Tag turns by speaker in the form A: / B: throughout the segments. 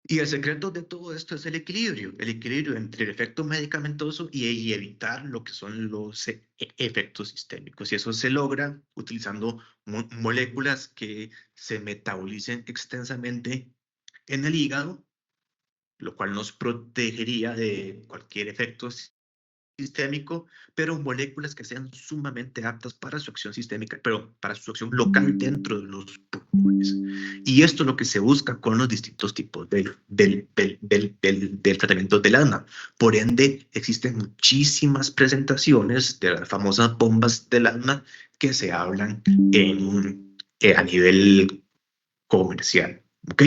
A: Y el secreto de todo esto es el equilibrio entre el efecto medicamentoso y evitar lo que son los efectos sistémicos. Y eso se logra utilizando moléculas que se metabolicen extensamente en el hígado, lo cual nos protegería de cualquier efecto sistémico, pero moléculas que sean sumamente aptas para su acción sistémica, pero para su acción local dentro de los pulmones. Y esto es lo que se busca con los distintos tipos del tratamiento del asma. Por ende, existen muchísimas presentaciones de las famosas bombas del asma que se hablan a nivel comercial. ¿Ok?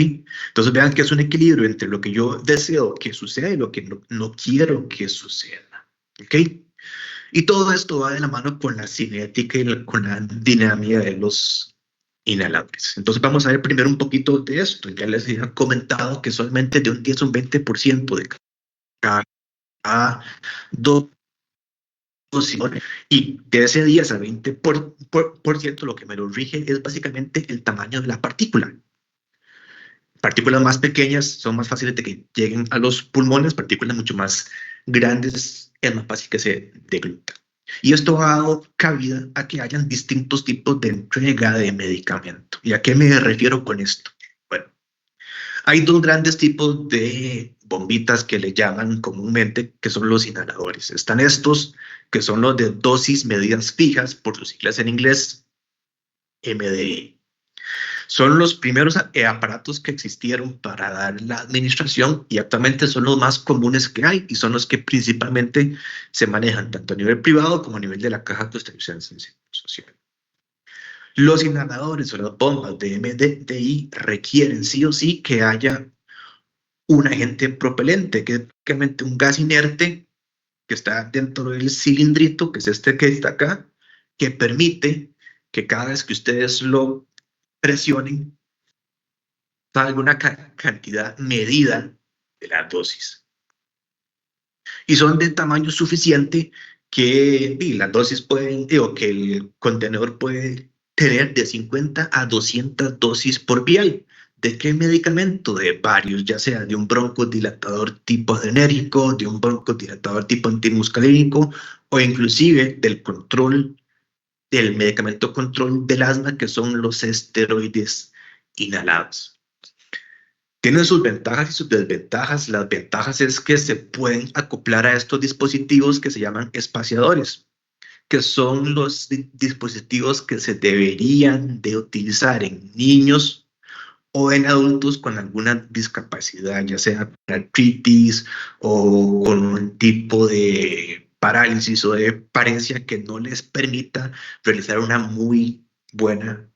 A: Entonces vean que es un equilibrio entre lo que yo deseo que suceda y lo que no quiero que suceda. ¿Ok? Y todo esto va de la mano con la cinética y con la dinámica de los inhaladores. Entonces vamos a ver primero un poquito de esto. Ya les había comentado que solamente de un 10 a un 20% de cada dosis y de ese 10 a 20% lo que me lo rige es básicamente el tamaño de la partícula. Partículas más pequeñas son más fáciles de que lleguen a los pulmones, partículas mucho más grandes es más fácil que se deglutan. Y esto ha dado cabida a que hayan distintos tipos de entrega de medicamento. ¿Y a qué me refiero con esto? Bueno, hay dos grandes tipos de bombitas que le llaman comúnmente, que son los inhaladores. Están estos, que son los de dosis medidas fijas, por sus siglas en inglés, MDI. Son los primeros aparatos que existieron para dar la administración y actualmente son los más comunes que hay y son los que principalmente se manejan tanto a nivel privado como a nivel de la Caja Costarricense de Social. Los inhaladores o las bombas de MDI requieren sí o sí que haya un agente propelente, que es prácticamente un gas inerte que está dentro del cilindrito, que es este que está acá, que permite que cada vez que ustedes lo presionen, alguna cantidad medida de la dosis. Y son de tamaño suficiente que las dosis pueden, digo, que el contenedor puede tener de 50 a 200 dosis por vial. ¿De qué medicamento? De varios, ya sea de un broncodilatador tipo adrenérgico, de un broncodilatador tipo antimuscarínico o inclusive del control, del medicamento control del asma, que son los esteroides inhalados. Tienen sus ventajas y sus desventajas. Las ventajas es que se pueden acoplar a estos dispositivos que se llaman espaciadores, que son los dispositivos que se deberían de utilizar en niños o en adultos con alguna discapacidad, ya sea artritis o con un tipo de parálisis o de parencia que no les permita realizar una muy buena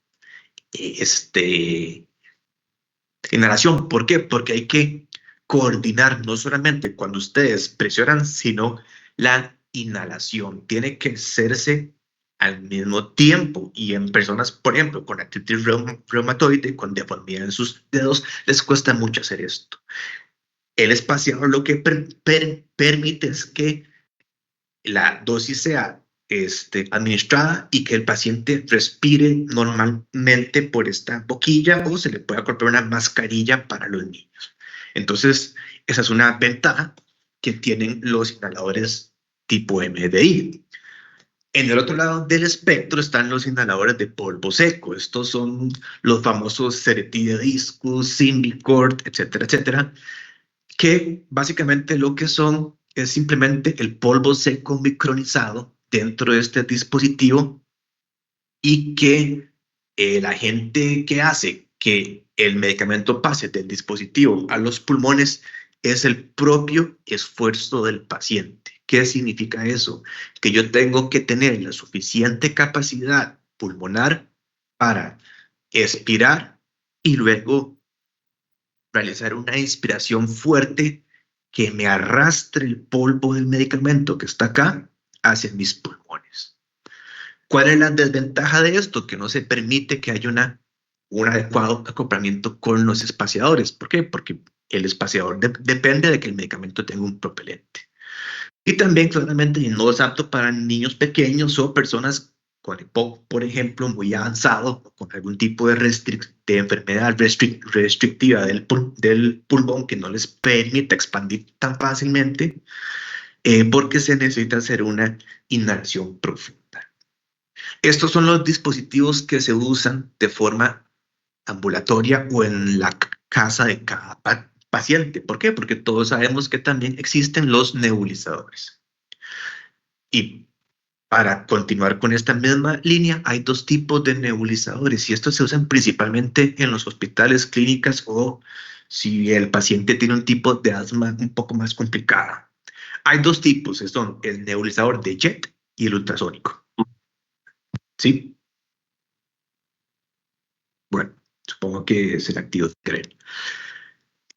A: inhalación. ¿Por qué? Porque hay que coordinar no solamente cuando ustedes presionan, sino la inhalación. Tiene que hacerse al mismo tiempo y en personas, por ejemplo, con artritis reumatoide, con deformidad en sus dedos, les cuesta mucho hacer esto. El espaciador lo que permite es que la dosis sea administrada y que el paciente respire normalmente por esta boquilla o se le pueda colocar una mascarilla para los niños. Entonces, esa es una ventaja que tienen los inhaladores tipo MDI. En el otro lado del espectro están los inhaladores de polvo seco. Estos son los famosos Cereti Discus, Symbicort, etcétera, etcétera, que básicamente lo que son es simplemente el polvo seco micronizado dentro de este dispositivo y que la gente que hace que el medicamento pase del dispositivo a los pulmones es el propio esfuerzo del paciente. ¿Qué significa eso? Que yo tengo que tener la suficiente capacidad pulmonar para expirar y luego realizar una inspiración fuerte que me arrastre el polvo del medicamento que está acá hacia mis pulmones. ¿Cuál es la desventaja de esto? Que no se permite que haya un adecuado acoplamiento con los espaciadores. ¿Por qué? Porque el espaciador depende de que el medicamento tenga un propelente. Y también claramente no es apto para niños pequeños o personas con EPOC, por ejemplo, muy avanzado, con algún tipo de enfermedad restrictiva del pulmón que no les permite expandir tan fácilmente, porque se necesita hacer una inhalación profunda. Estos son los dispositivos que se usan de forma ambulatoria o en la casa de cada paciente. ¿Por qué? Porque todos sabemos que también existen los nebulizadores. Y para continuar con esta misma línea, hay dos tipos de nebulizadores y estos se usan principalmente en los hospitales, clínicas o si el paciente tiene un tipo de asma un poco más complicada. Hay dos tipos, son el nebulizador de jet y el ultrasónico. ¿Sí? Bueno, supongo que será activo.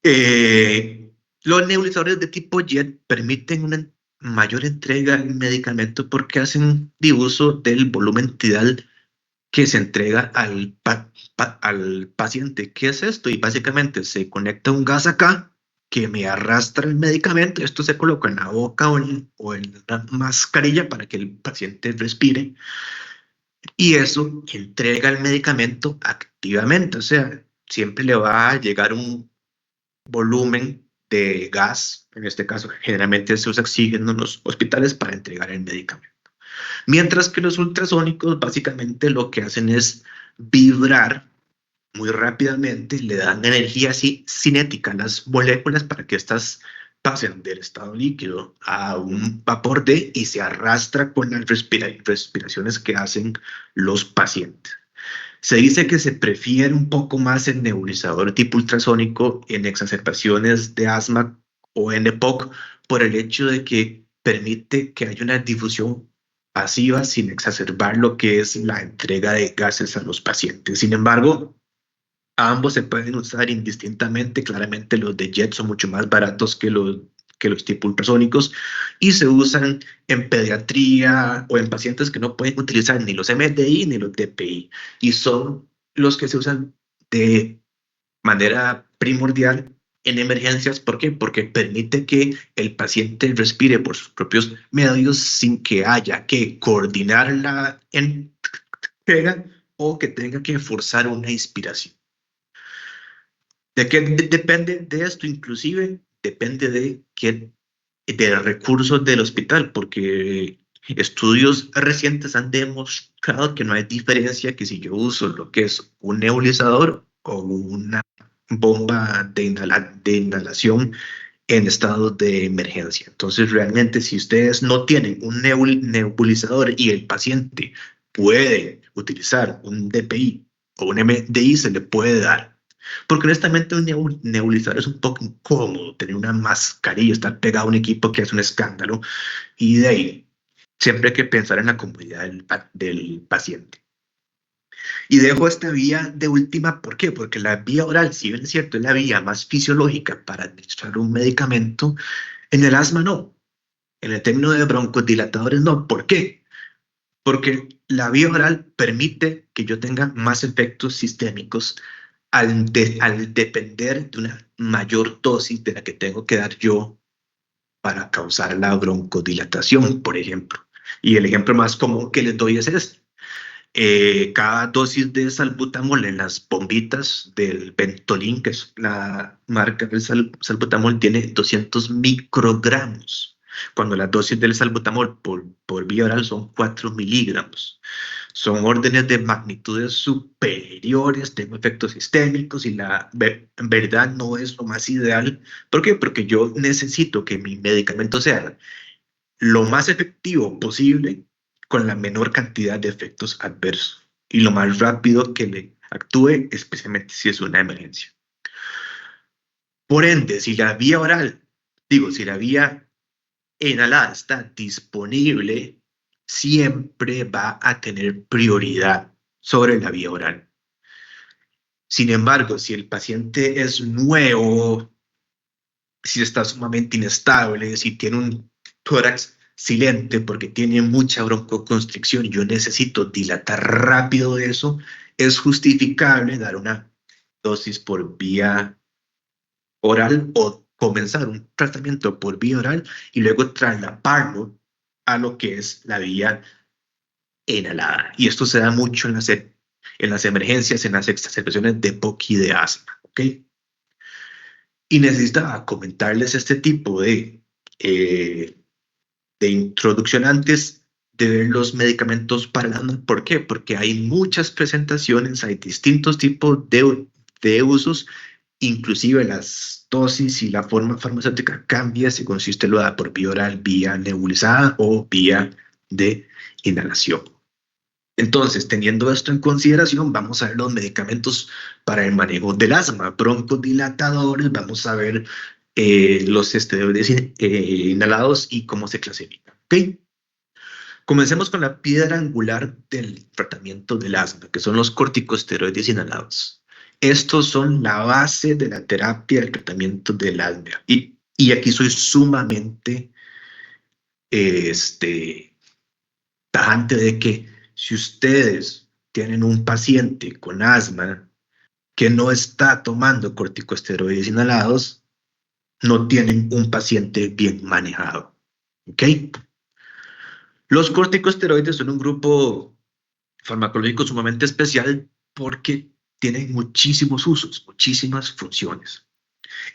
A: Eh, los nebulizadores de tipo JET permiten una mayor entrega del medicamento porque hacen de uso del volumen tidal que se entrega al paciente. ¿Qué es esto? Y básicamente se conecta un gas acá que me arrastra el medicamento. Esto se coloca en la boca o en la mascarilla para que el paciente respire y eso entrega el medicamento activamente. O sea, siempre le va a llegar un volumen de gas, en este caso generalmente se usa oxígeno en los hospitales para entregar el medicamento. Mientras que los ultrasónicos básicamente lo que hacen es vibrar muy rápidamente, le dan energía cinética a las moléculas para que éstas pasen del estado líquido a un vapor D y se arrastra con las respiraciones que hacen los pacientes. Se dice que se prefiere un poco más el nebulizador tipo ultrasónico en exacerbaciones de asma o en EPOC por el hecho de que permite que haya una difusión pasiva sin exacerbar lo que es la entrega de gases a los pacientes. Sin embargo, ambos se pueden usar indistintamente. Claramente los de jet son mucho más baratos que los tipo ultrasónicos y se usan en pediatría o en pacientes que no pueden utilizar ni los MDI ni los DPI y son los que se usan de manera primordial en emergencias. ¿Por qué? Porque permite que el paciente respire por sus propios medios sin que haya que coordinar la entrega o que tenga que forzar una inspiración. ¿De qué depende de esto? Inclusive depende de recursos del hospital, porque estudios recientes han demostrado que no hay diferencia que si yo uso lo que es un nebulizador o una bomba de inhalación en estado de emergencia. Entonces, realmente, si ustedes no tienen un nebulizador y el paciente puede utilizar un DPI o un MDI, se le puede dar. Porque honestamente un nebulizador es un poco incómodo tener una mascarilla, estar pegado a un equipo que es un escándalo. Y de ahí, siempre hay que pensar en la comodidad del paciente. Y dejo esta vía de última, ¿por qué? Porque la vía oral, si bien es cierto, es la vía más fisiológica para administrar un medicamento, en el asma no. En el término de broncodilatadores no. ¿Por qué? Porque la vía oral permite que yo tenga más efectos sistémicos al depender de una mayor dosis de la que tengo que dar yo para causar la broncodilatación, por ejemplo. Y el ejemplo más común que les doy es este. Cada dosis de salbutamol en las bombitas del Ventolin, que es la marca del salbutamol, tiene 200 microgramos, cuando la dosis del salbutamol por vía oral son 4 miligramos. Son órdenes de magnitudes superiores, tengo efectos sistémicos y la verdad no es lo más ideal. ¿Por qué? Porque yo necesito que mi medicamento sea lo más efectivo posible con la menor cantidad de efectos adversos y lo más rápido que le actúe, especialmente si es una emergencia. Por ende, si la vía oral, si la vía inhalada está disponible, siempre va a tener prioridad sobre la vía oral. Sin embargo, si el paciente es nuevo, si está sumamente inestable, si tiene un tórax silente porque tiene mucha broncoconstricción y yo necesito dilatar rápido eso, es justificable dar una dosis por vía oral o comenzar un tratamiento por vía oral y luego traslaparlo a lo que es la vía inhalada. Y esto se da mucho en las emergencias, en las exacerbaciones de POC y de asma. ¿Ok? Y necesitaba comentarles este tipo de introducción antes de ver los medicamentos para el asma. ¿Por qué? Porque hay muchas presentaciones, hay distintos tipos de usos, inclusive las dosis y la forma farmacéutica cambia según si usted lo da por vía oral, vía nebulizada o vía de inhalación. Entonces, teniendo esto en consideración, vamos a ver los medicamentos para el manejo del asma, broncodilatadores, vamos a ver los esteroides inhalados y cómo se clasifican. ¿Ok? Comencemos con la piedra angular del tratamiento del asma, que son los corticosteroides inhalados. Estos son la base de la terapia del tratamiento del asma. Y aquí soy sumamente tajante de que si ustedes tienen un paciente con asma que no está tomando corticosteroides inhalados, no tienen un paciente bien manejado. ¿Ok? Los corticosteroides son un grupo farmacológico sumamente especial porque tienen muchísimos usos, muchísimas funciones.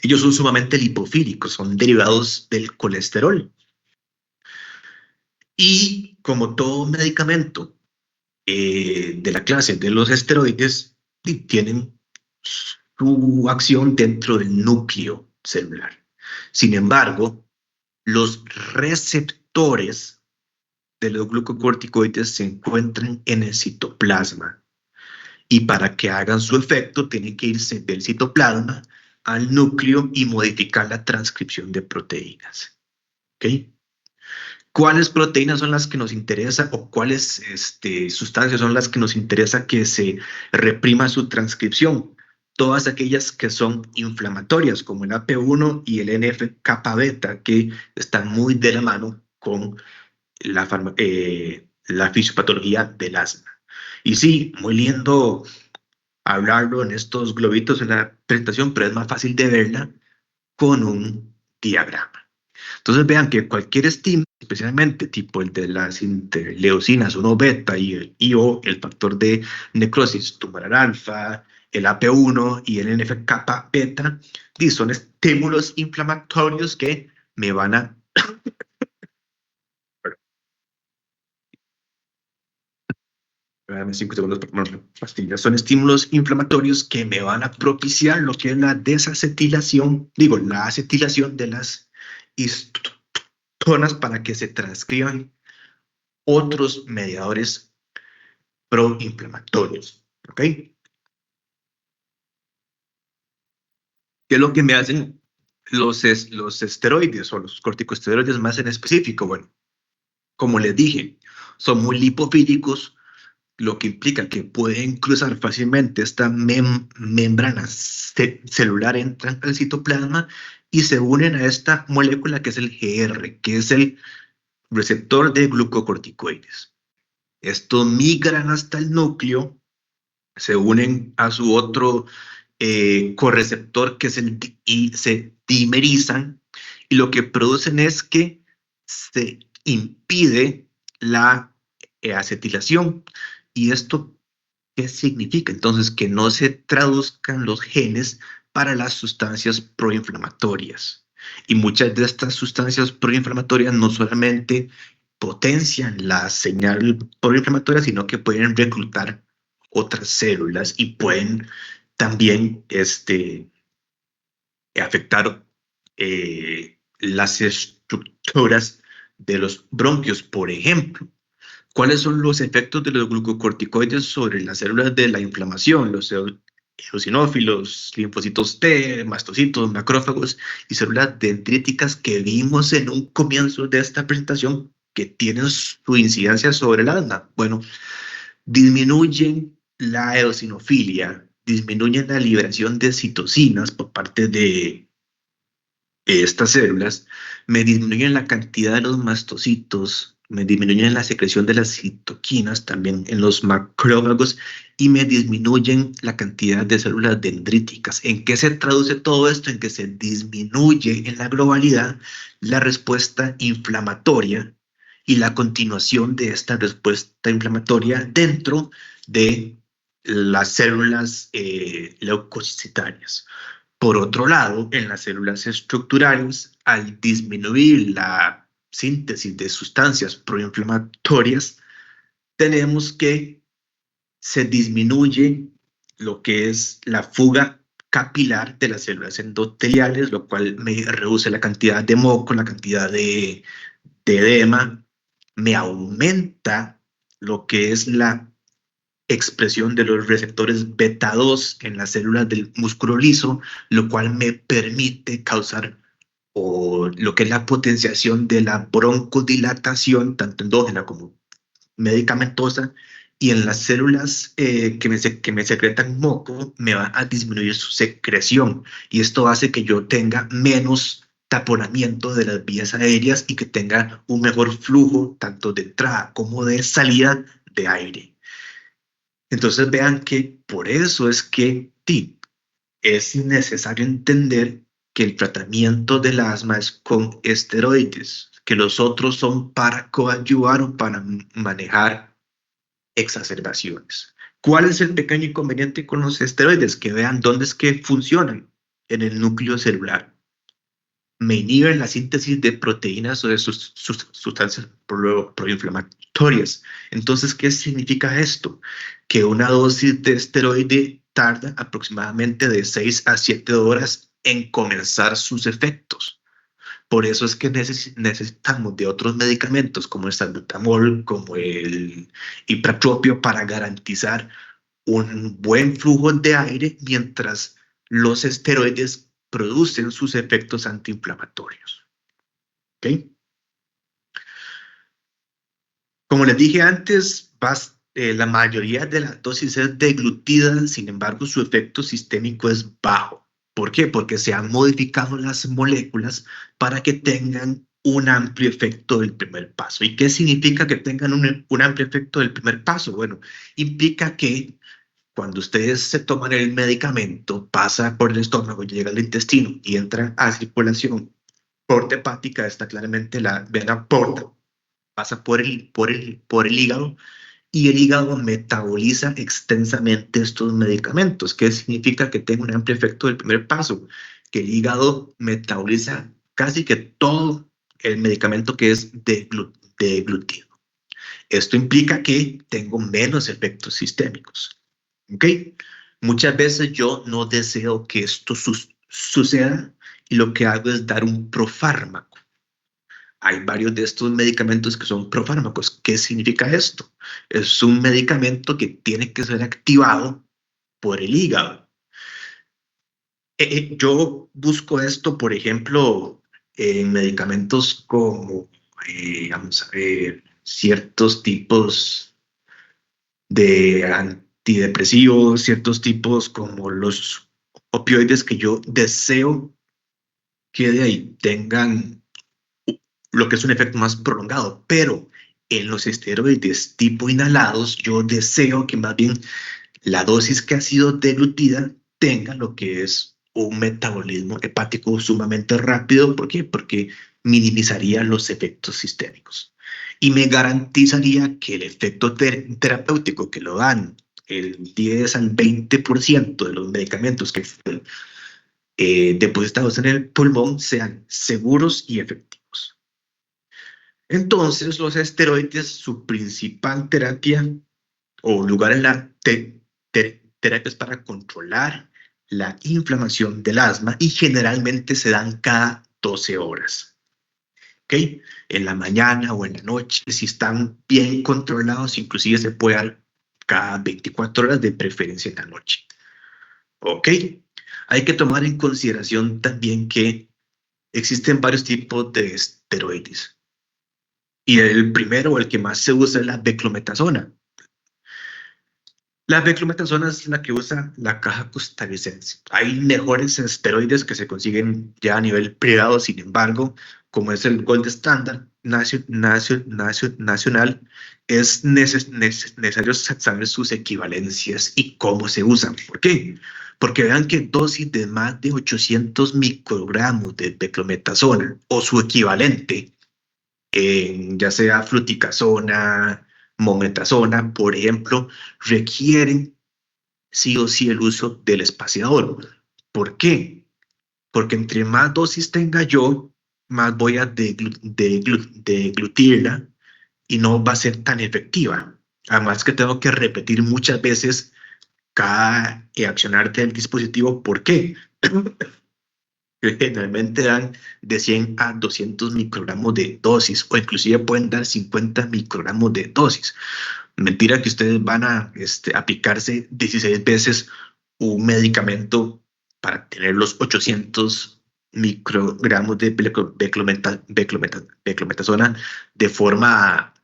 A: Ellos son sumamente lipofílicos, son derivados del colesterol. Y como todo medicamento de la clase de los esteroides, tienen su acción dentro del núcleo celular. Sin embargo, los receptores de los glucocorticoides se encuentran en el citoplasma y para que hagan su efecto tienen que irse del citoplasma al núcleo y modificar la transcripción de proteínas. ¿Ok? ¿Cuáles proteínas son las que nos interesa o cuáles sustancias son las que nos interesa que se reprima su transcripción? Todas aquellas que son inflamatorias, como el AP1 y el NF-kappa beta, que están muy de la mano con la fisiopatología del asma. Y sí, muy lindo hablarlo en estos globitos en la presentación, pero es más fácil de verla con un diagrama. Entonces vean que cualquier estímulo, especialmente tipo el de las interleucinas 1 beta y el IO, el factor de necrosis tumoral alfa, el AP1 y el NF-kappa beta, son estímulos inflamatorios que me van a dame 5 segundos para tomar pastillas. Son estímulos inflamatorios que me van a propiciar lo que es la desacetilación, la acetilación de las histonas para que se transcriban otros mediadores proinflamatorios. ¿Ok? ¿Qué es lo que me hacen los esteroides o los corticosteroides más en específico? Bueno, como les dije, son muy lipofílicos, lo que implica que pueden cruzar fácilmente esta membrana celular, entran al citoplasma y se unen a esta molécula que es el GR, que es el receptor de glucocorticoides. Estos migran hasta el núcleo, se unen a su otro correceptor que es y se dimerizan, y lo que producen es que se impide la acetilación. ¿Y esto qué significa? Entonces, que no se traduzcan los genes para las sustancias proinflamatorias. Y muchas de estas sustancias proinflamatorias no solamente potencian la señal proinflamatoria, sino que pueden reclutar otras células y pueden también afectar las estructuras de los bronquios, por ejemplo. ¿Cuáles son los efectos de los glucocorticoides sobre las células de la inflamación? Los eosinófilos, linfocitos T, mastocitos, macrófagos y células dendríticas que vimos en un comienzo de esta presentación que tienen su incidencia sobre el asma. Bueno, disminuyen la eosinofilia, disminuyen la liberación de citocinas por parte de estas células, me disminuyen la cantidad de los mastocitos, me disminuyen la secreción de las citoquinas también en los macrófagos y me disminuyen la cantidad de células dendríticas. ¿En qué se traduce todo esto? En que se disminuye en la globalidad la respuesta inflamatoria y la continuación de esta respuesta inflamatoria dentro de las células leucocitarias. Por otro lado, en las células estructurales, al disminuir la síntesis de sustancias proinflamatorias, tenemos que se disminuye lo que es la fuga capilar de las células endoteliales, lo cual me reduce la cantidad de moco, la cantidad de edema, me aumenta lo que es la expresión de los receptores beta 2 en las células del músculo liso, lo cual me permite causar o lo que es la potenciación de la broncodilatación, tanto endógena como medicamentosa, y en las células que me secretan moco, me va a disminuir su secreción, y esto hace que yo tenga menos taponamiento de las vías aéreas y que tenga un mejor flujo, tanto de entrada como de salida de aire. Entonces vean que por eso es que es necesario entender que el tratamiento del asma es con esteroides, que los otros son para coadyuvar o para manejar exacerbaciones. ¿Cuál es el pequeño inconveniente con los esteroides? Que vean dónde es que funcionan en el núcleo celular. Me inhiben la síntesis de proteínas o de sus sustancias proinflamatorias. Entonces, ¿qué significa esto? Que una dosis de esteroide tarda aproximadamente de 6 a 7 horas en comenzar sus efectos. Por eso es que necesitamos de otros medicamentos como el salbutamol, como el ipratropio, para garantizar un buen flujo de aire mientras los esteroides producen sus efectos antiinflamatorios. ¿Ok? Como les dije antes, la mayoría de las dosis es deglutida, sin embargo, su efecto sistémico es bajo. ¿Por qué? Porque se han modificado las moléculas para que tengan un amplio efecto del primer paso. ¿Y qué significa que tengan un amplio efecto del primer paso? Bueno, implica que cuando ustedes se toman el medicamento, pasa por el estómago, llega al intestino y entra a circulación porta hepática, está claramente la vena porta, pasa por el hígado y el hígado metaboliza extensamente estos medicamentos. ¿Qué significa que tenga un amplio efecto del primer paso? Que el hígado metaboliza casi que todo el medicamento que es deglutido. Esto implica que tengo menos efectos sistémicos. ¿Ok? Muchas veces yo no deseo que esto suceda y lo que hago es dar un profármaco. Hay varios de estos medicamentos que son profármacos. ¿Qué significa esto? Es un medicamento que tiene que ser activado por el hígado. Yo busco esto, por ejemplo, en medicamentos como, vamos a ver, ciertos tipos de antidepresivos, ciertos tipos como los opioides que yo deseo que de ahí tengan lo que es un efecto más prolongado, pero en los esteroides tipo inhalados yo deseo que más bien la dosis que ha sido deglutida tenga lo que es un metabolismo hepático sumamente rápido. ¿Por qué? Porque minimizaría los efectos sistémicos y me garantizaría que el efecto terapéutico que lo dan el 10 al 20% de los medicamentos que están depositados en el pulmón sean seguros y efectivos. Entonces, los esteroides, su principal terapia o lugar en la terapia es para controlar la inflamación del asma y generalmente se dan cada 12 horas. ¿Ok? En la mañana o en la noche, si están bien controlados, inclusive se puede dar cada 24 horas, de preferencia en la noche. ¿Ok? Hay que tomar en consideración también que existen varios tipos de esteroides. Y el primero, o el que más se usa, es la beclometasona. La beclometasona es la que usa la caja costarricense. Hay mejores esteroides que se consiguen ya a nivel privado, sin embargo, como es el Gold Standard nacional, es necesario saber sus equivalencias y cómo se usan. ¿Por qué? Porque vean que dosis de más de 800 microgramos de beclometasona o su equivalente ya sea fluticasona, mometasona, por ejemplo, requieren sí o sí el uso del espaciador. ¿Por qué? Porque entre más dosis tenga yo, más voy a deglutirla y no va a ser tan efectiva. Además que tengo que repetir muchas veces cada accionar del dispositivo. ¿Por qué? Que generalmente dan de 100 a 200 microgramos de dosis o inclusive pueden dar 50 microgramos de dosis. Mentira que ustedes van a aplicarse 16 veces un medicamento para tener los 800 microgramos de beclometasona de forma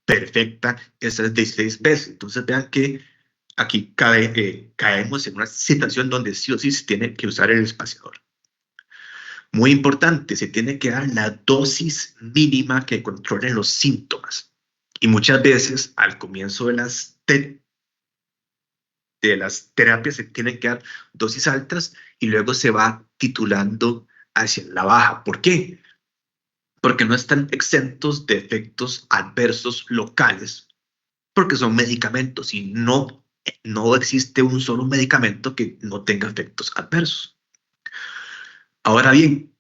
A: perfecta esas 16 veces. Entonces vean que aquí caemos en una situación donde sí o sí se tiene que usar el espaciador. Muy importante, se tiene que dar la dosis mínima que controle los síntomas. Y muchas veces al comienzo de las terapias se tienen que dar dosis altas y luego se va titulando hacia la baja. ¿Por qué? Porque no están exentos de efectos adversos locales, porque son medicamentos y no existe un solo medicamento que no tenga efectos adversos. Ahora bien,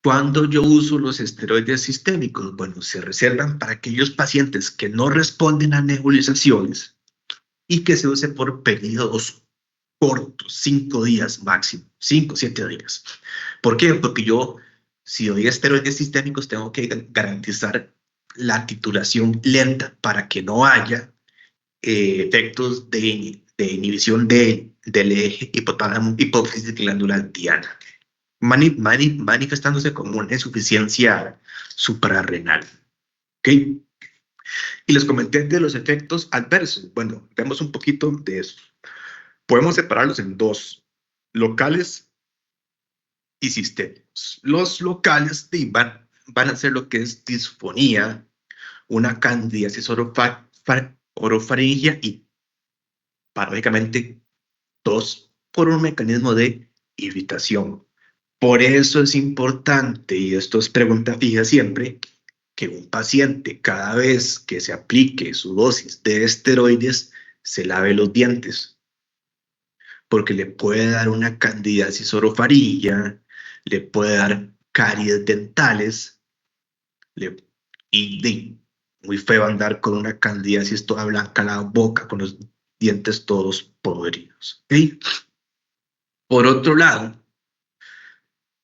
A: cuando yo uso los esteroides sistémicos, bueno, se reservan para aquellos pacientes que no responden a nebulizaciones y que se use por periodos cortos, 5 días máximo, 5 o 7 días. ¿Por qué? Porque yo, si doy esteroides sistémicos, tengo que garantizar la titulación lenta para que no haya efectos de inhibición del eje hipotálamo hipófisis glandular diana, manifestándose como una insuficiencia suprarrenal. ¿Ok? Y les comenté de los efectos adversos. Bueno, vemos un poquito de eso. Podemos separarlos en dos, locales y sistémicos. Los locales van a ser lo que es disfonía, una candidiasis orofaringia y paradójicamente tos por un mecanismo de irritación. Por eso es importante, y esto es pregunta fija siempre, que un paciente cada vez que se aplique su dosis de esteroides se lave los dientes, porque le puede dar una candidiasis orofaringia, le puede dar caries dentales, le, muy feo andar con una candidiasis toda blanca en la boca, con los dientes todos podridos. ¿Okay? Por otro lado,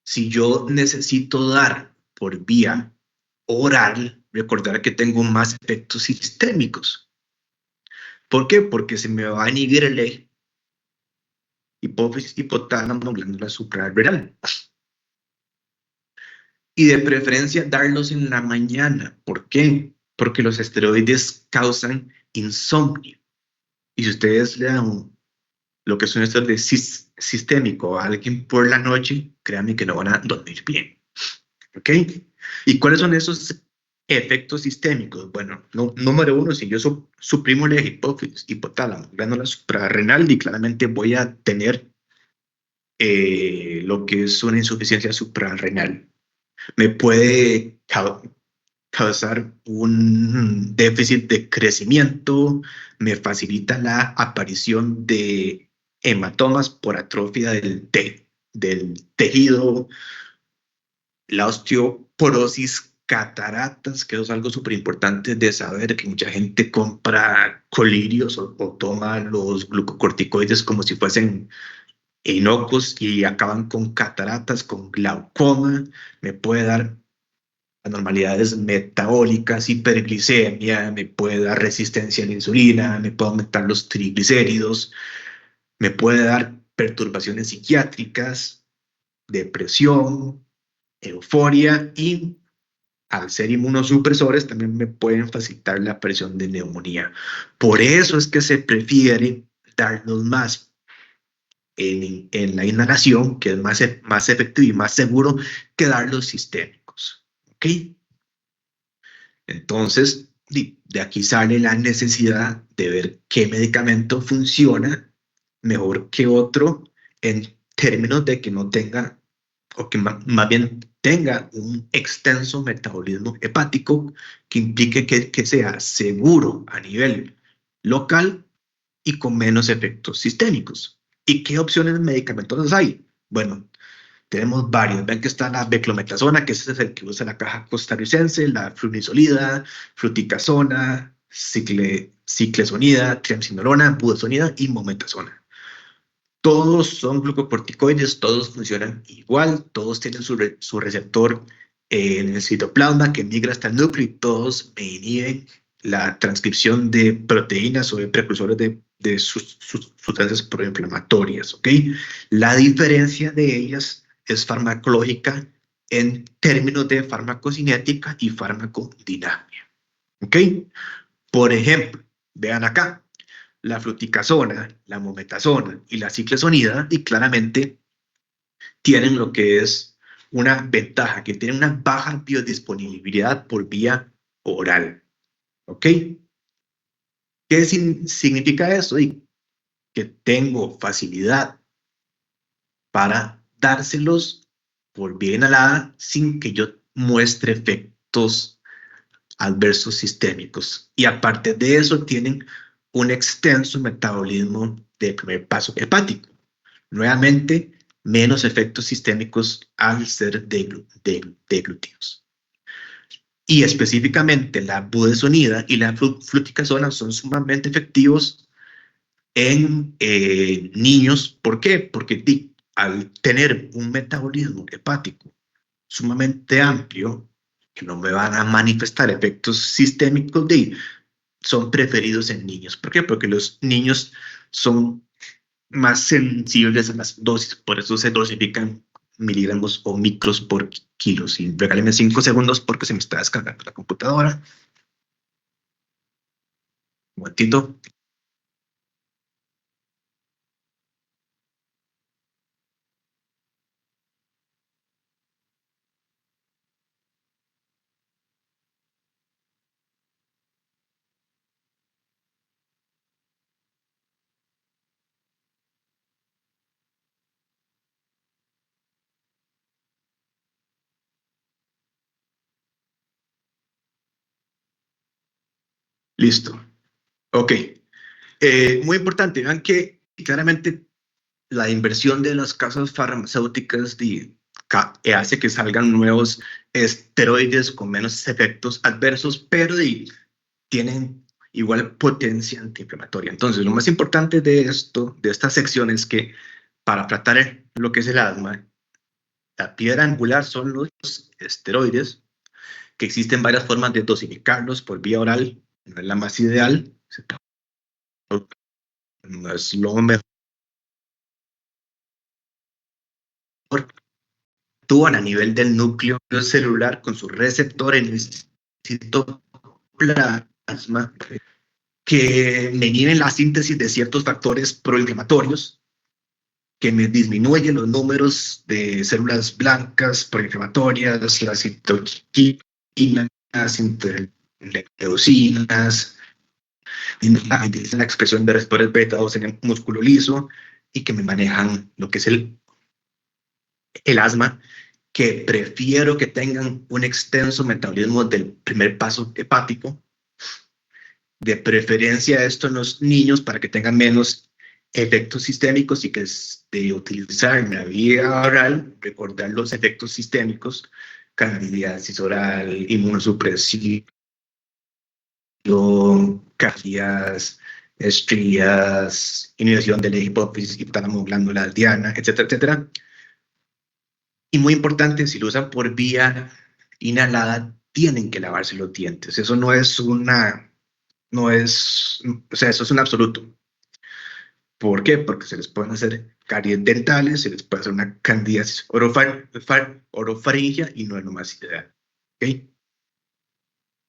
A: si yo necesito dar por vía oral, recordar que tengo más efectos sistémicos. ¿Por qué? Porque se me va a inhibir el eje hipófisis, hipotálamo, glándula suprarrenal. Y de preferencia darlos en la mañana. ¿Por qué? Porque los esteroides causan insomnio. Y si ustedes le dan lo que es un esteroide sistémico a alguien por la noche, créanme que no van a dormir bien. ¿Ok? ¿Y cuáles son esos efectos sistémicos? Bueno, número uno, si yo suprimo el eje hipófisis, hipotálamo, glándula suprarrenal, y claramente voy a tener lo que es una insuficiencia suprarrenal. Me puede causar un déficit de crecimiento, me facilita la aparición de hematomas por atrofia del tejido, la osteoporosis, cataratas, que es algo súper importante de saber, que mucha gente compra colirios o toma los glucocorticoides como si fuesen inocuos y acaban con cataratas, con glaucoma, me puede dar anormalidades metabólicas, hiperglicemia, me puede dar resistencia a la insulina, me puede aumentar los triglicéridos, me puede dar perturbaciones psiquiátricas, depresión, euforia y al ser inmunosupresores también me pueden facilitar la aparición de neumonía. Por eso es que se prefiere darlos más en la inhalación, que es más efectivo y más seguro que darlos sistémicos. ¿Ok? Entonces, de aquí sale la necesidad de ver qué medicamento funciona mejor que otro en términos de que no tenga, o que más bien tenga un extenso metabolismo hepático que implique que sea seguro a nivel local y con menos efectos sistémicos. ¿Y qué opciones medicamentosas hay? Bueno, tenemos varios. Ven que está la beclometasona, que ese es el que usa la caja costarricense, la flunisolida, fluticasona, ciclesonida, triamcinolona, budesonida y mometasona. Todos son glucocorticoides, todos funcionan igual, todos tienen su receptor en el citoplasma que migra hasta el núcleo y todos inhiben la transcripción de proteínas o de precursores de sus sustancias proinflamatorias, ¿ok? La diferencia de ellas es farmacológica en términos de farmacocinética y farmacodinamia, ¿ok? Por ejemplo, vean acá, la fluticasona, la mometasona y la ciclesonida, y claramente tienen lo que es una ventaja, que tienen una baja biodisponibilidad por vía oral. ¿Ok? ¿Qué significa eso? Y que tengo facilidad para dárselos por vía inhalada sin que yo muestre efectos adversos sistémicos. Y aparte de eso, tienen un extenso metabolismo de primer paso hepático. Nuevamente, menos efectos sistémicos al ser deglutidos. Y específicamente la budesonida y la fluticasona son sumamente efectivos en niños. ¿Por qué? Porque al tener un metabolismo hepático sumamente amplio, que no me van a manifestar efectos sistémicos, son preferidos en niños. ¿Por qué? Porque los niños son más sensibles a las dosis, por eso se dosifican miligramos o micros por kilos. Y regálenme 5 segundos porque se me está descargando la computadora. Un momentito. Listo. Ok. Muy importante, vean que claramente la inversión de las casas farmacéuticas hace que salgan nuevos esteroides con menos efectos adversos, pero tienen igual potencia antiinflamatoria. Entonces, lo más importante de esto, de esta sección, es que para tratar lo que es el asma, la piedra angular son los esteroides, que existen varias formas de dosificarlos por vía oral, no es la más ideal, no es lo mejor. Actúan a nivel del núcleo celular con su receptor en el citoplasma, que me inhiben la síntesis de ciertos factores proinflamatorios, que me disminuyen los números de células blancas proinflamatorias, las citoquinas, interleucinas, la expresión de receptores beta 2 en el músculo liso, y que me manejan lo que es el asma, que prefiero que tengan un extenso metabolismo del primer paso hepático, de preferencia esto en los niños para que tengan menos efectos sistémicos, y que es de utilizar en la vía oral, recordar los efectos sistémicos: candidiasis oral, inmunosupresión, cardías, estrías, inhibición de la hipófisis, hipotálamo glándula aldeana, etcétera, etcétera. Y muy importante, si lo usan por vía inhalada, tienen que lavarse los dientes. Eso no es o sea, eso es un absoluto. ¿Por qué? Porque se les pueden hacer caries dentales, se les puede hacer una candidiasis orofaringia y no es lo más ideal. ¿Okay?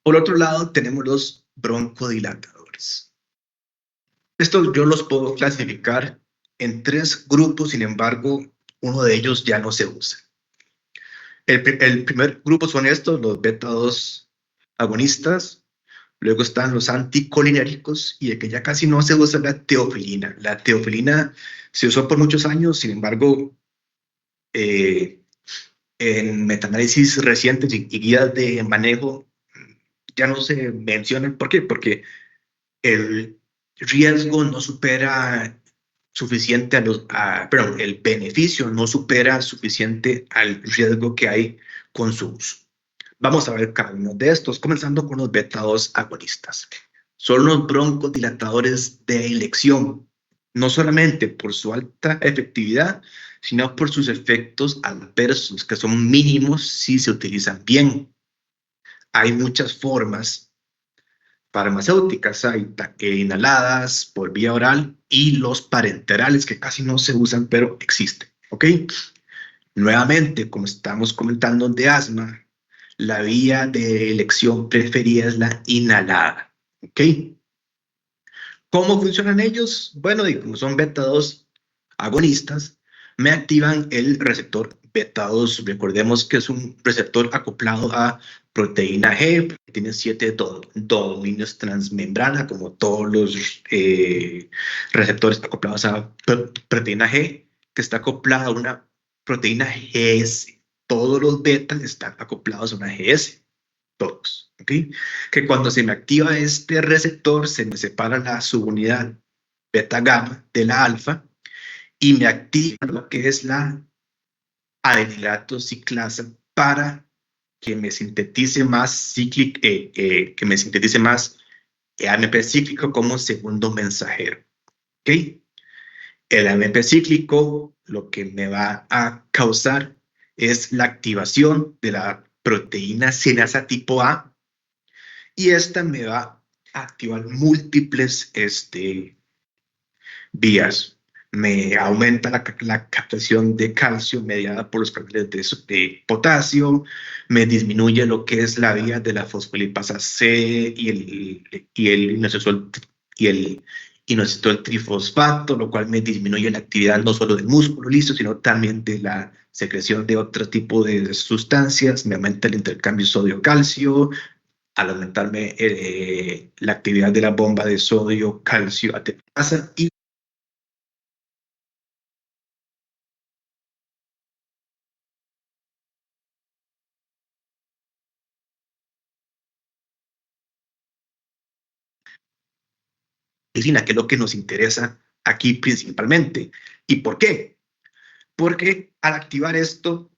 A: Por otro lado, tenemos los broncodilatadores. Estos yo los puedo clasificar en 3 grupos, sin embargo, uno de ellos ya no se usa. El primer grupo son estos, los beta 2 agonistas. Luego están los anticolinérgicos, y el que ya casi no se usa, la teofilina. La teofilina se usó por muchos años, sin embargo, En metaanálisis recientes y guías de manejo ya no se mencionan. ¿Por qué? Porque el riesgo no supera suficiente perdón, el beneficio no supera suficiente al riesgo que hay con su uso. Vamos a ver cada uno de estos, comenzando con los beta 2 agonistas. Son los broncodilatadores de elección, no solamente por su alta efectividad, sino por sus efectos adversos, que son mínimos si se utilizan bien. Hay muchas formas farmacéuticas, hay inhaladas por vía oral y los parenterales que casi no se usan, pero existen. ¿Ok? Nuevamente, como estamos comentando de asma, la vía de elección preferida es la inhalada. ¿Ok? ¿Cómo funcionan ellos? Bueno, y como son beta 2 agonistas, me activan el receptor beta 2. Recordemos que es un receptor acoplado a proteína G, tiene 7 dominios transmembrana, como todos los receptores acoplados a proteína G, que está acoplada a una proteína GS. Todos los betas están acoplados a una GS, todos. ¿Ok? Que cuando se me activa este receptor, se me separa la subunidad beta gamma de la alfa y me activa lo que es la adenilato ciclasa para que me sintetice más que me sintetice más AMP cíclico como segundo mensajero. ¿Ok? El AMP cíclico lo que me va a causar es la activación de la proteína sinasa tipo A, y esta me va a activar múltiples vías. Me aumenta la captación de calcio mediada por los canales de potasio, me disminuye lo que es la vía de la fosfolipasa C y el inositol trifosfato, lo cual me disminuye la actividad no solo del músculo liso, sino también de la secreción de otro tipo de sustancias. Me aumenta el intercambio sodio-calcio, al aumentarme la actividad de la bomba de sodio, calcio, ATPasa y medicina, que es lo que nos interesa aquí principalmente. ¿Y por qué? Porque al activar esto,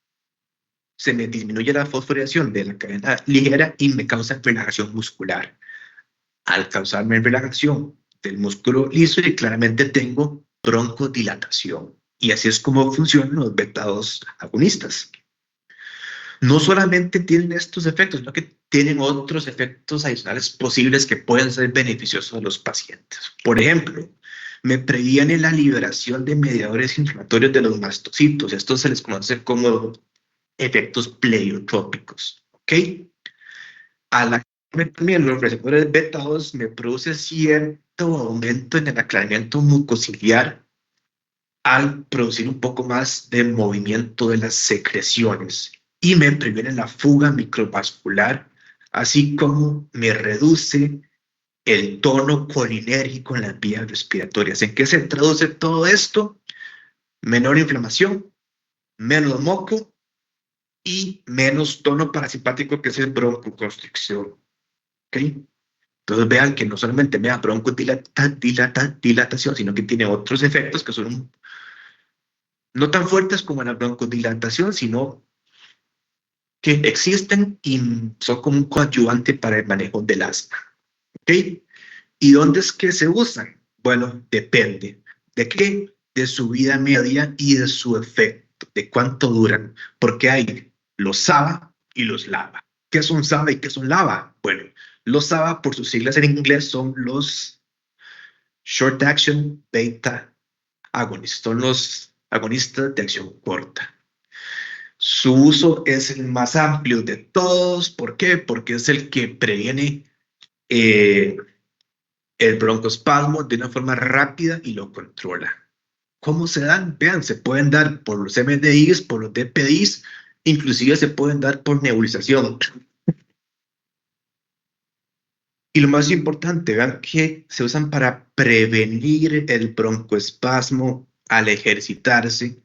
A: se me disminuye la fosforilación de la cadena ligera y me causa relajación muscular. Al causarme relajación del músculo liso, y claramente tengo broncodilatación. Y así es como funcionan los beta 2 agonistas. No solamente tienen estos efectos, sino que tienen otros efectos adicionales posibles que pueden ser beneficiosos a los pacientes. Por ejemplo, me previene la liberación de mediadores inflamatorios de los mastocitos. Esto se les conoce como efectos pleiotrópicos. ¿Ok? Al también los receptores beta 2 me produce cierto aumento en el aclaramiento mucociliar al producir un poco más de movimiento de las secreciones, y me previene la fuga microvascular, así como me reduce el tono colinérgico en las vías respiratorias. ¿En qué se traduce todo esto? Menor inflamación, menos moco y menos tono parasimpático, que es el broncoconstricción. ¿Ok? Entonces vean que no solamente me da broncodilatación, sino que tiene otros efectos que son no tan fuertes como la broncodilatación, sino que existen y son como un coadyuvante para el manejo del asma. ¿Ok? ¿Y dónde es que se usan? Bueno, depende. ¿De qué? De su vida media y de su efecto, de cuánto duran, porque hay los SABA y los LABA. ¿Qué son SABA y qué son LABA? Bueno, los SABA, por sus siglas en inglés, son los Short Action Beta Agonists, son los agonistas de acción corta. Su uso es el más amplio de todos. ¿Por qué? Porque es el que previene eh, el broncoespasmo de una forma rápida y lo controla. ¿Cómo se dan? Vean, se pueden dar por los MDIs, por los DPIs, inclusive se pueden dar por nebulización. Y lo más importante, vean que se usan para prevenir el broncoespasmo al ejercitarse,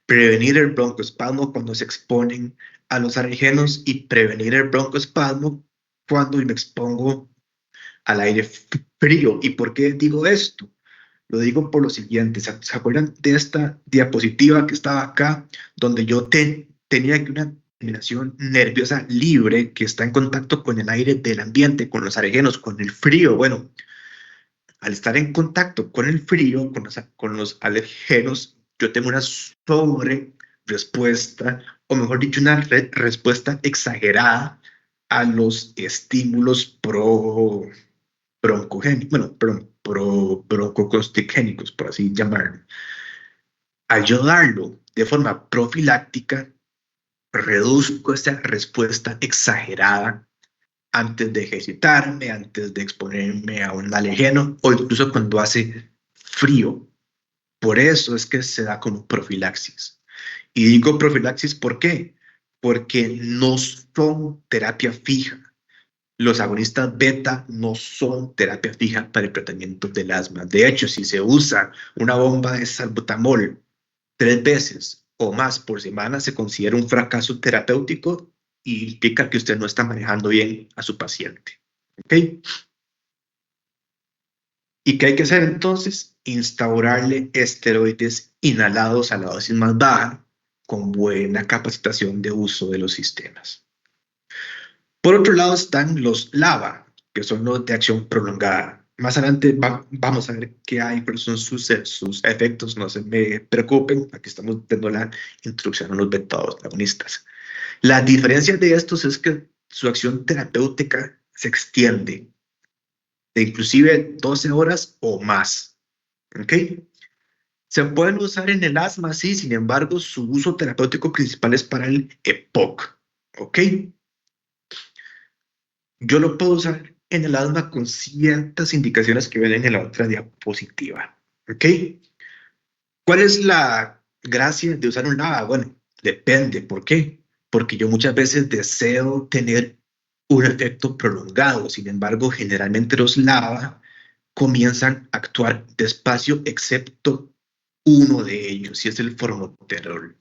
A: prevenir el broncoespasmo cuando se exponen a los alergenos y prevenir el broncoespasmo cuando me expongo al aire frío. ¿Y por qué digo esto? Lo digo por lo siguiente. ¿Se acuerdan de esta diapositiva que estaba acá, donde yo tenía que una terminación nerviosa libre que está en contacto con el aire del ambiente, con los alergenos, con el frío? Bueno, al estar en contacto con el frío, con los alergenos, yo tengo una sobre respuesta, o mejor dicho, una respuesta exagerada a los estímulos broncogénicos, bueno, perdón, broncoconstricénicos, por así llamarlo. Al yo darlo de forma profiláctica, reduzco esta respuesta exagerada antes de ejercitarme, antes de exponerme a un alergeno o incluso cuando hace frío. Por eso es que se da como profilaxis. Y digo profilaxis, ¿por qué? Porque no son terapia fija. Los agonistas beta no son terapia fija para el tratamiento del asma. De hecho, si se usa una bomba de salbutamol 3 veces o más por semana, se considera un fracaso terapéutico y implica que usted no está manejando bien a su paciente. ¿Ok? ¿Y qué hay que hacer entonces? Instaurarle esteroides inhalados a la dosis más baja con buena capacitación de uso de los sistemas. Por otro lado están los LAVA, que son los de acción prolongada. Más adelante vamos a ver qué hay, pero son sus efectos, no se me preocupen, aquí estamos dando la introducción a los beta-2 agonistas. La diferencia de estos es que su acción terapéutica se extiende de inclusive 12 horas o más. ¿Ok? Se pueden usar en el asma, sí, sin embargo, su uso terapéutico principal es para el EPOC. ¿Ok? Yo lo puedo usar en el asma con ciertas indicaciones que vienen en la otra diapositiva. ¿Ok? ¿Cuál es la gracia de usar un lava? Bueno, depende. ¿Por qué? Porque yo muchas veces deseo tener un efecto prolongado. Sin embargo, generalmente los lava comienzan a actuar despacio, excepto uno de ellos, y es el formoterol.